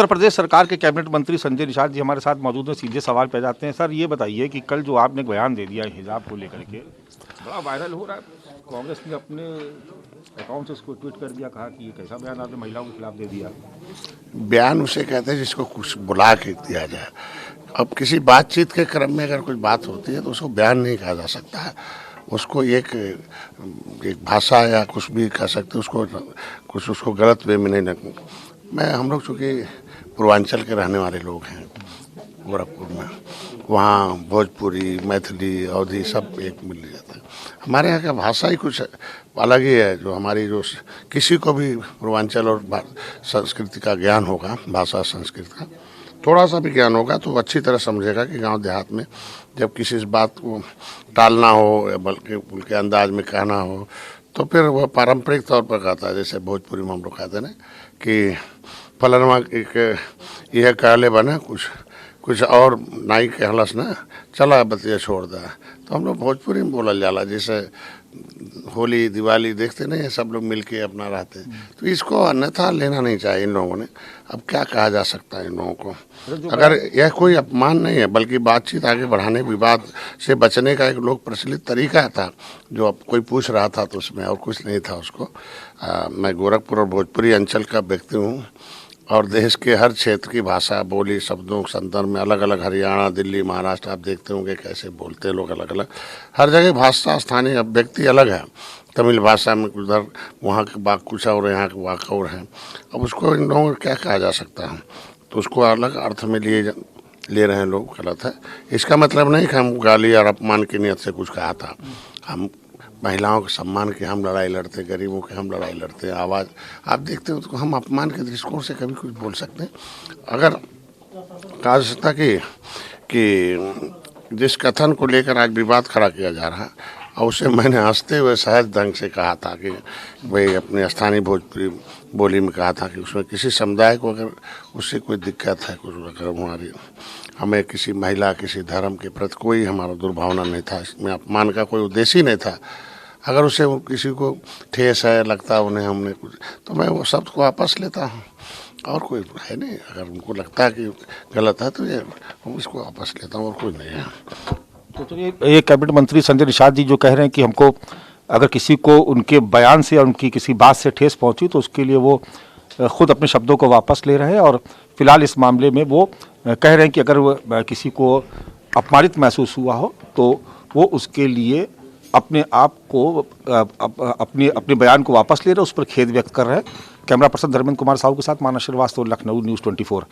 उत्तर प्रदेश सरकार के कैबिनेट मंत्री संजय निषाद जी हमारे साथ मौजूद हैं। सीधे सवाल पे जाते हैं। सर, ये बताइए कि कल जो आपने बयान दे दिया हिजाब को लेकर के, बड़ा वायरल हो रहा है। कांग्रेस ने अपने अकाउंट से उसको ट्वीट कर दिया, कहा कि ये कैसा बयान आपने महिलाओं के खिलाफ दे दिया। बयान उसे कहते हैं जिसको कुछ बुला के दिया जाए। अब किसी बातचीत के क्रम में अगर कुछ बात होती है तो उसको बयान नहीं कहा जा सकता है। उसको एक भाषा या कुछ भी कह सकते, उसको गलत वे में नहीं लगना। हम लोग चूँकि पूर्वांचल के रहने वाले लोग हैं, गोरखपुर में, वहाँ भोजपुरी, मैथिली, अवधी सब एक मिल जाता है। हमारे यहाँ का भाषा ही कुछ अलग ही है। जो हमारी जो किसी को भी पूर्वांचल और संस्कृति का ज्ञान होगा, भाषा संस्कृति का थोड़ा सा भी ज्ञान होगा तो अच्छी तरह समझेगा कि गांव देहात में जब किसी इस बात को टालना हो या बल्कि उनके अंदाज में कहना हो तो फिर वह पारंपरिक तौर पर कहता है। जैसे भोजपुरी में हम लोग कहते हैं ना कि फलनवा यह कहले बना कुछ और नाई कहलस ना, चला बतिया छोड़ दा। तो हम लोग भोजपुरी में बोलल जाला। जैसे होली दिवाली देखते नहीं, सब लोग मिलके अपना रहते हैं। तो इसको अन्यथा लेना नहीं चाहिए इन लोगों ने। अब क्या कहा जा सकता है इन लोगों को? अगर यह कोई अपमान नहीं है बल्कि बातचीत आगे बढ़ाने, विवाद से बचने का एक लोक प्रचलित तरीका था। जो अब कोई पूछ रहा था तो उसमें और कुछ नहीं था उसको। मैं गोरखपुर और भोजपुरी अंचल का व्यक्ति हूँ और देश के हर क्षेत्र की भाषा, बोली, शब्दों के संदर्भ में अलग अलग, हरियाणा, दिल्ली, महाराष्ट्र, आप देखते होंगे कैसे बोलते हैं लोग अलग अलग। हर जगह भाषा, स्थानीय अभिव्यक्ति अलग है। तमिल भाषा में उधर वहाँ के वाक कुछ और, यहाँ के वाक और हैं। अब उसको इन लोगों को क्या कहा जा सकता है? तो उसको अलग अर्थ में ले रहे हैं लोग, गलत है। इसका मतलब नहीं कि हम गाली और अपमान की नियत से कुछ कहा था। हम महिलाओं के सम्मान की हम लड़ाई लड़ते, गरीबों की हम लड़ाई लड़ते। आवाज़ आप देखते हो तो हम अपमान के दृष्टिकोण से कभी कुछ बोल सकते हैं। अगर कहा जा सकता कि जिस कथन को लेकर आज विवाद खड़ा किया जा रहा है और उसे मैंने हंसते हुए सहज ढंग से कहा था कि भाई अपने स्थानीय भोजपुरी बोली में कहा था कि उसमें किसी समुदाय को अगर उससे कोई दिक्कत है, कुछ अगर हमें किसी महिला, किसी धर्म के प्रति कोई हमारा दुर्भावना नहीं था, इसमें अपमान का कोई उद्देश्य ही नहीं था। अगर उसे किसी को ठेस है, लगता है उन्हें हमने कुछ, तो मैं वो शब्द को वापस लेता हूँ और कोई है नहीं। अगर उनको लगता है कि गलत है तो ये हम इसको वापस लेता हूँ और कोई नहीं है। तो ये कैबिनेट मंत्री संजय निषाद जी जो कह रहे हैं कि हमको अगर किसी को उनके बयान से या उनकी किसी बात से ठेस पहुंची तो उसके लिए वो खुद अपने शब्दों को वापस ले रहे हैं और फिलहाल इस मामले में वो कह रहे हैं कि अगर किसी को अपमानित महसूस हुआ हो तो वो उसके लिए अपने आप को अपने बयान को वापस ले रहे हैं, उस पर खेद व्यक्त कर रहे हैं। कैमरा पर्सन धर्मेंद्र कुमार साहू के साथ मानस श्रीवास्तव, लखनऊ, न्यूज़ 24।